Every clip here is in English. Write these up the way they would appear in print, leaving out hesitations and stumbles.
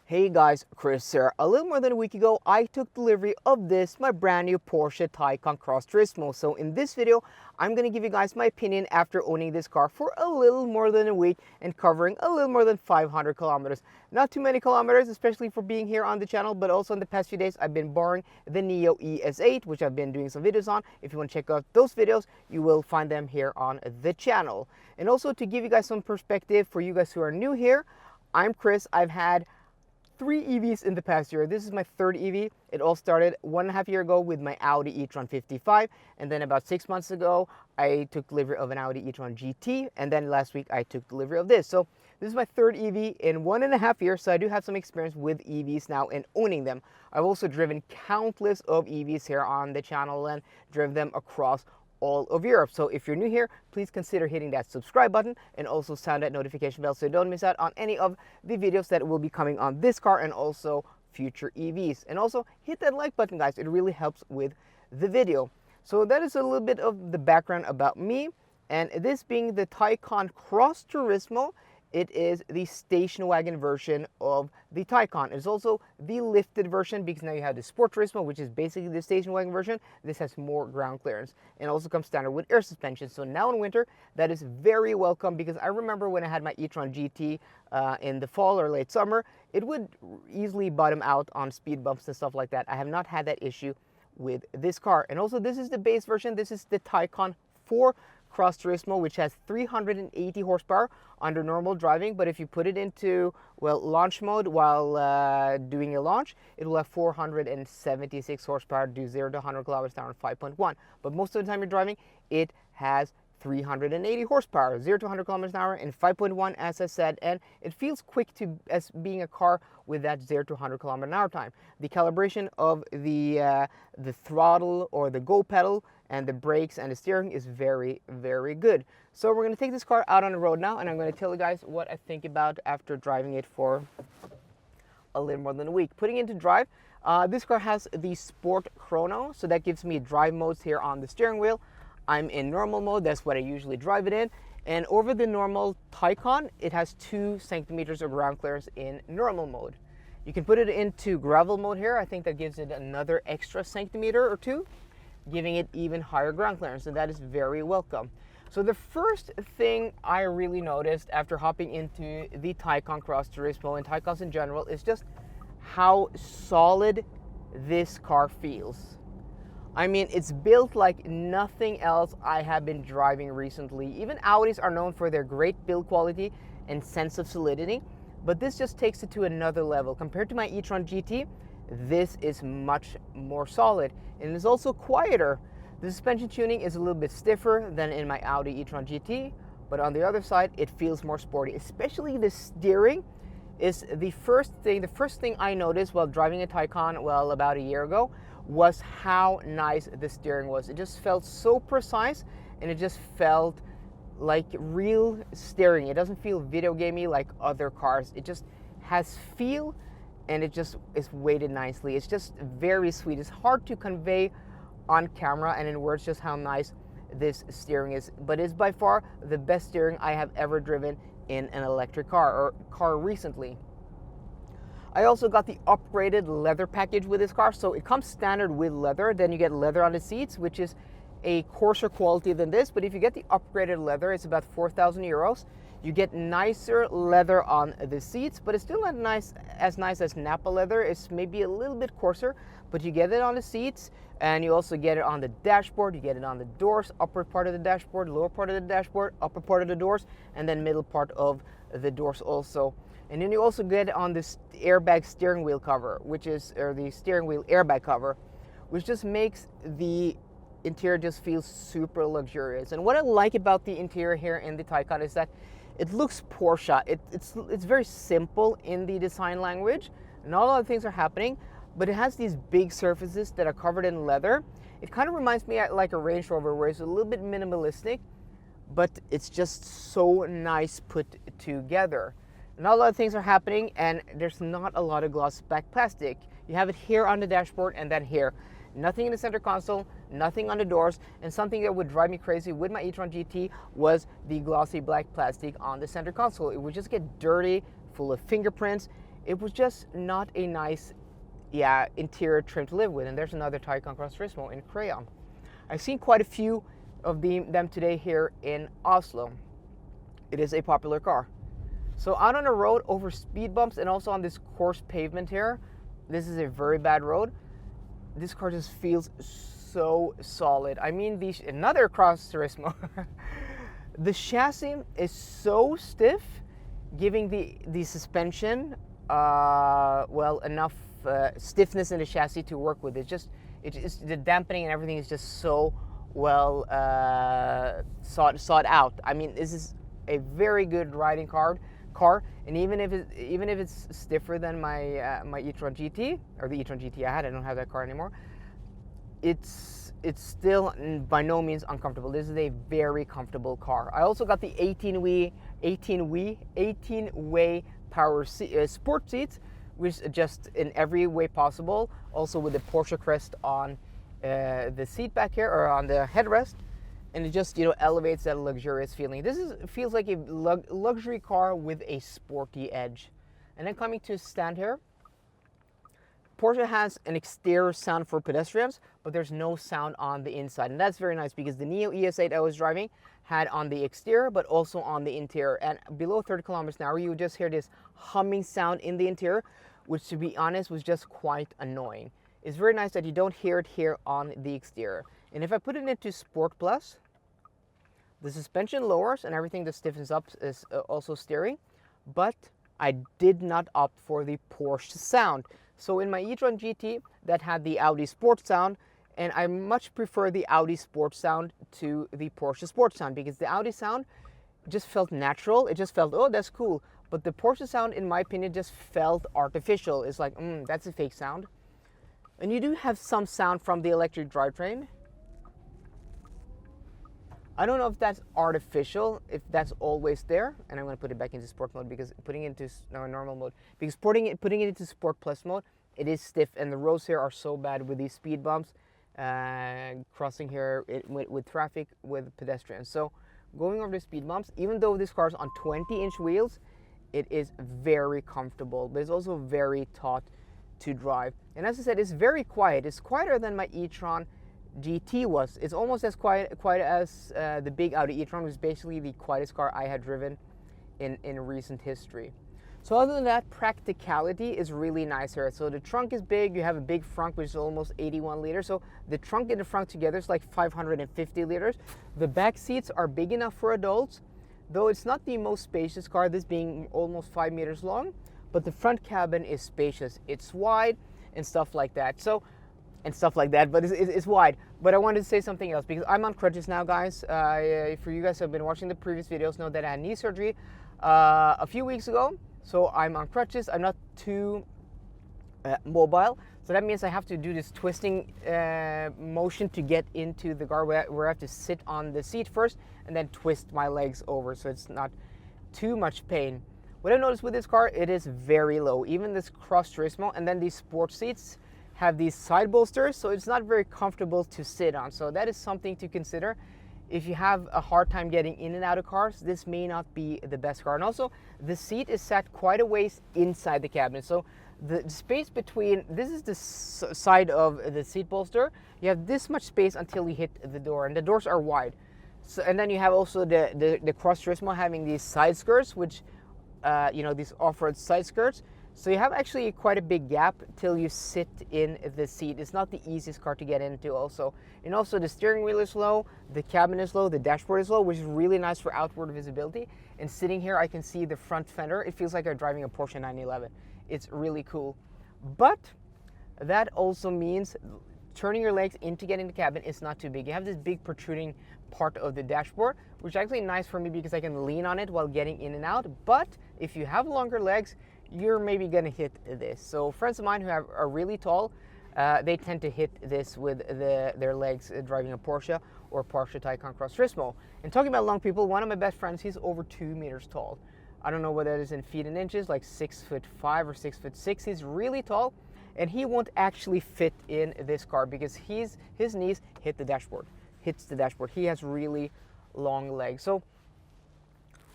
Hey guys, Kris here. A little more than a week ago, I took delivery of this, my brand new Porsche Taycan Cross Turismo. So in this video, I'm going to give you guys my opinion after owning this car for a little more than a week and covering a little more than 500 kilometers. Not too many kilometers, especially for being here on the channel, but also in the past few days, I've been borrowing the Neo ES8, which I've been doing some videos on. If you want to check out those videos, you will find them here on the channel. And also to give you guys some perspective for you guys who are new here, I'm Kris. I've had 3 EVs in the past year. This is my 3rd EV. It all started 1.5 years ago with my Audi e-tron 55, and then about 6 months ago I took delivery of an Audi e-tron GT, and then last week I took delivery of this. So this is my 3rd EV in 1.5 years, so I do have some experience with EVs now and owning them. I've also driven countless of EVs here on the channel and driven them across all of Europe. So if you're new here, please consider hitting that subscribe button and also sound that notification bell so you don't miss out on any of the videos that will be coming on this car and also future EVs. And also hit that like button, guys. It really helps with the video. So that is a little bit of the background about me, and this being the Taycan Cross Turismo. It is the station wagon version of the Taycan. It's also the lifted version because now you have the Sport Turismo, which is basically the station wagon version. This has more ground clearance and also comes standard with air suspension. So now in winter, that is very welcome, because I remember when I had my e-tron GT in the fall or late summer, it would easily bottom out on speed bumps and stuff like that. I have not had that issue with this car. And also this is the base version. This is the Taycan 4 Cross Turismo, which has 380 horsepower under normal driving, but if you put it into, well, launch mode while doing a launch, it will have 476 horsepower, do 0 to 100 kilometers an hour in 5.1. But most of the time you're driving, it has 380 horsepower, 0 to 100 kilometers an hour in 5.1, as I said, and it feels quick to as being a car with that 0 to 100 kilometer an hour time. The calibration of the throttle or the go pedal and the brakes and the steering is very, very good. So we're going to take this car out on the road now, and I'm going to tell you guys what I think about after driving it for a little more than a week. Putting into drive, this car has the Sport Chrono, so that gives me drive modes here on the steering wheel. I'm in normal mode, that's what I usually drive it in. And over the normal Taycan, it has 2 centimeters of ground clearance in normal mode. You can put it into gravel mode here. I think that gives it another extra centimeter or 2, giving it even higher ground clearance, and that is very welcome. So the first thing I really noticed after hopping into the Taycan Cross Turismo and Taycans in general is just how solid this car feels. I mean, it's built like nothing else I have been driving recently. Even Audis are known for their great build quality and sense of solidity, but this just takes it to another level. Compared to my e-tron GT, this is much more solid, and it's also quieter. The suspension tuning is a little bit stiffer than in my Audi e-tron GT, but on the other side, it feels more sporty. Especially the steering is the first thing I noticed while driving a Taycan, well, about a year ago, was how nice the steering was. It just felt so precise, and it just felt like real steering. It doesn't feel video gamey like other cars. It just has feel, and it just is weighted nicely. It's just very sweet. It's hard to convey on camera and in words just how nice this steering is, but it's by far the best steering I have ever driven in an electric car or car recently. I also got the upgraded leather package with this car, so it comes standard with leather. Then you get leather on the seats, which is a coarser quality than this, but if you get the upgraded leather, it's about 4,000 euros. You get nicer leather on the seats, but it's still not nice as Nappa leather. It's maybe a little bit coarser, but you get it on the seats, and you also get it on the dashboard. You get it on the doors, upper part of the dashboard, lower part of the dashboard, upper part of the doors, and then middle part of the doors also. And then you also get it on this airbag steering wheel cover, or the steering wheel airbag cover, which just makes the interior just feel super luxurious. And what I like about the interior here in the Taycan is that it looks Porsche. It's very simple in the design language. Not a lot of things are happening, but it has these big surfaces that are covered in leather. It kind of reminds me like a Range Rover, where it's a little bit minimalistic, but it's just so nice put together. Not a lot of things are happening, and there's not a lot of gloss back plastic. You have it here on the dashboard and then here. Nothing in the center console, nothing on the doors, and something that would drive me crazy with my e-tron GT was the glossy black plastic on the center console. It would just get dirty, full of fingerprints, it was just not a nice, yeah, interior trim to live with. And there's another Taycan Cross Turismo in crayon. I've seen quite a few of them today here in Oslo. It is a popular car. So out on the road over speed bumps and also on this coarse pavement here, this is a very bad road. This car just feels so solid. I mean, another Cross Turismo. The chassis is so stiff, giving the suspension well enough stiffness in the chassis to work with. It's the dampening and everything is just so well sought out. I mean, this is a very good riding car, and even if it's stiffer than my e-tron GT, or the e-tron GT I don't have that car anymore. It's still by no means uncomfortable. This is a very comfortable car. I also got the 18-way power sport seats, which adjust in every way possible. Also with the Porsche crest on the seat back here, or on the headrest, and it just, elevates that luxurious feeling. Feels like a luxury car with a sporty edge. And then coming to a stand here, Porsche has an exterior sound for pedestrians, but there's no sound on the inside. And that's very nice because the Neo ES8 I was driving had on the exterior, but also on the interior. And below 30 kilometers an hour, you would just hear this humming sound in the interior, which, to be honest, was just quite annoying. It's very nice that you don't hear it here on the exterior. And if I put it into Sport Plus, the suspension lowers and everything that stiffens up is also steering, but I did not opt for the Porsche sound. So in my e-tron GT, that had the Audi Sport sound, and I much prefer the Audi Sport sound to the Porsche Sport sound, because the Audi sound just felt natural. It just felt, oh, that's cool. But the Porsche sound, in my opinion, just felt artificial. It's like, that's a fake sound. And you do have some sound from the electric drivetrain. I don't know if that's artificial, if that's always there. And I'm going to put it back into sport mode, because putting it into normal mode, because putting it into Sport Plus mode, it is stiff, and the roads here are so bad with these speed bumps, crossing here with traffic, with pedestrians. So going over the speed bumps, even though this car is on 20-inch wheels, it is very comfortable, but it's also very taut to drive. And as I said, it's very quiet. It's quieter than my e-tron GT was. It's almost as quiet as the big Audi e-tron, which is basically the quietest car I had driven in recent history. So other than that, practicality is really nice here. So the trunk is big. You have a big front, which is almost 81 liters. So the trunk and the front together is like 550 liters. The back seats are big enough for adults, though it's not the most spacious car, this being almost 5 meters long. But the front cabin is spacious. It's wide and stuff like that. But it's wide. But I wanted to say something else, because I'm on crutches now, guys. For you guys who have been watching the previous videos, know that I had knee surgery a few weeks ago. So I'm on crutches. I'm not too mobile. So that means I have to do this twisting motion to get into the car, where I have to sit on the seat first and then twist my legs over, so it's not too much pain. What I noticed with this car, it is very low. Even this Cross Turismo, and then these sports seats have these side bolsters, so it's not very comfortable to sit on. So that is something to consider. If you have a hard time getting in and out of cars, this may not be the best car. And also, the seat is sat quite a ways inside the cabinet. So the space between, this is the side of the seat bolster. You have this much space until you hit the door, and the doors are wide. So, and then you have also the Cross Turismo having these side skirts, which, these off-road side skirts. So you have actually quite a big gap till you sit in the seat. It's not the easiest car to get into also. And also the steering wheel is low, the cabin is low, the dashboard is low, which is really nice for outward visibility. And sitting here, I can see the front fender. It feels like I'm driving a Porsche 911. It's really cool. But that also means turning your legs in to get in the cabin is not too big. You have this big protruding part of the dashboard, which is actually nice for me because I can lean on it while getting in and out. But if you have longer legs, you're maybe gonna hit this. So friends of mine who are really tall, they tend to hit this with their legs driving a Porsche or Porsche Taycan Cross Turismo. And talking about long people, one of my best friends, he's over 2 meters tall. I don't know what that is in feet and inches, like 6'5" or 6'6". He's really tall, and he won't actually fit in this car because his knees hits the dashboard. He has really long legs. So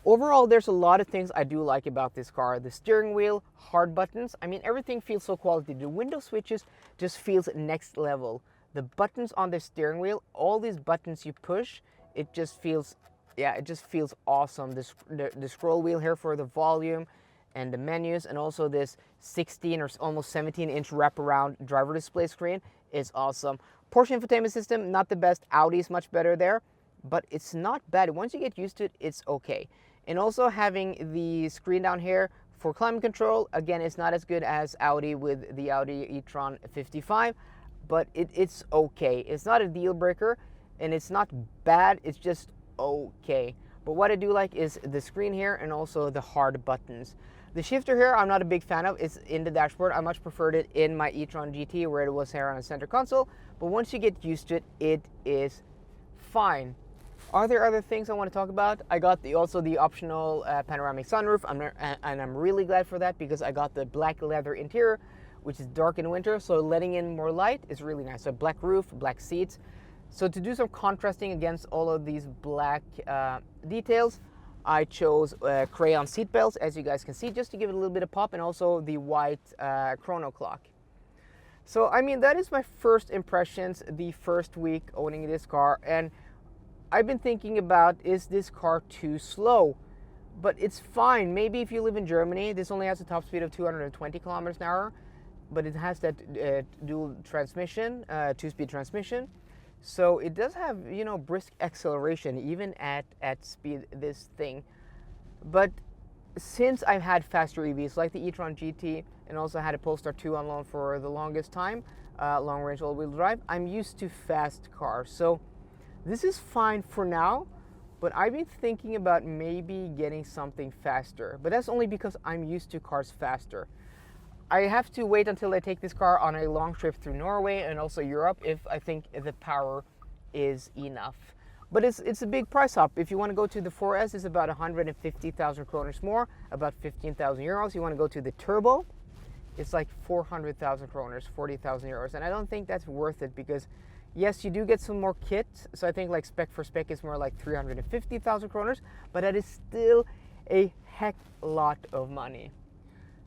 Overall, there's a lot of things I do like about this car. The steering wheel, hard buttons. I mean, everything feels so quality. The window switches just feels next level. The buttons on the steering wheel, all these buttons you push, it just feels, yeah, it just feels awesome. The scroll wheel here for the volume and the menus, and also this 16 or almost 17-inch wraparound driver display screen is awesome. Porsche infotainment system, not the best. Audi is much better there, but it's not bad. Once you get used to it, it's okay. And also having the screen down here for climate control, again, it's not as good as Audi with the Audi e-tron 55, but it's okay. It's not a deal breaker, and it's not bad, it's just okay. But what I do like is the screen here and also the hard buttons. The shifter here, I'm not a big fan of. It's in the dashboard. I much preferred it in my e-tron GT where it was here on the center console. But once you get used to it, it is fine. Are there other things I want to talk about? I got also the optional panoramic sunroof, and I'm really glad for that because I got the black leather interior, which is dark in winter, so letting in more light is really nice. So black roof, black seats. So to do some contrasting against all of these black details, I chose crayon seat belts, as you guys can see, just to give it a little bit of pop, and also the white chrono clock. So, I mean, that is my first impressions the first week owning this car, and I've been thinking about, is this car too slow? But it's fine. Maybe if you live in Germany, this only has a top speed of 220 kilometers an hour, but it has that dual transmission, two-speed transmission. So it does have, you know, brisk acceleration even at speed, this thing. But since I've had faster EVs like the e-tron GT and also had a Polestar 2 on loan for the longest time, long range all-wheel drive, I'm used to fast cars. So this is fine for now, but I've been thinking about maybe getting something faster. But that's only because I'm used to cars faster. I have to wait until I take this car on a long trip through Norway and also Europe if I think the power is enough. But it's a big price up. If you want to go to the 4S, it's about 150,000 kroners more, about 15,000 euros. You want to go to the Turbo, it's like 400,000 kroners, 40,000 euros. And I don't think that's worth it because, yes, you do get some more kit. So I think like spec for spec is more like 350,000 kroners, but that is still a heck lot of money.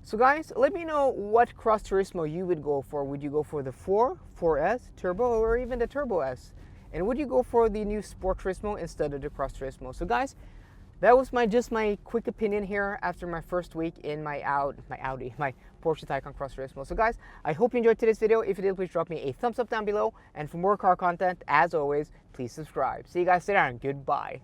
So guys, let me know what cross Turismo you would go for. Would you go for the 4S Turbo, or even the Turbo S? And would you go for the new Sport Turismo instead of the cross Turismo? So guys, that was just my quick opinion here after my first week in my Porsche Taycan cross Turismo. So guys, I hope you enjoyed today's video. If you did, please drop me a thumbs up down below. And for more car content, as always, please subscribe. See you guys later and goodbye.